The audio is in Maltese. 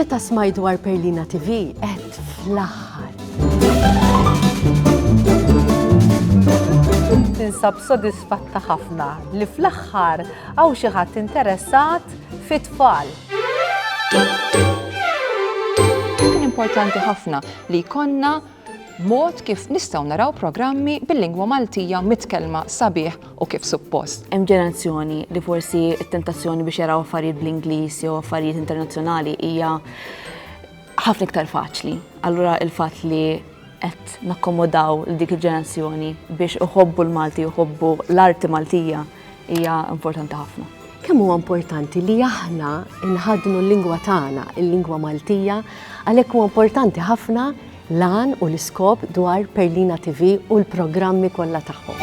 Meta smajt dwar Perlina TV, qed fl-aħħar. Tinsab sodisfatta ħafna li fl-aħħar hawn xi ħadd interessat fit-tfal. Kien importanti ħafna li jkollna mod kif nistgħu naraw programmi bil-lingwa Maltija mitkellma sabiħ u kif suppost. Hemm ġenerazzjoni li forsi t-tentazzjoni biex jaraw affarijiet bl-Ingliż jew affarijiet internazzjonali hija ħafna iktar faċli. Allura il-fatt li qed nakkomodaw dik il-ġenerazzjoni biex iħobbu l-Malti, iħobbu l-arti Maltija hija importanti ħafna. Kemm huwa importanti li aħna nħadnu l-lingwa tagħna, il-lingwa Maltija, għalhekk huwa importanti ħafna l-għan u l-iskop dwar Perlina TV u l-programmi kollha tagħhom.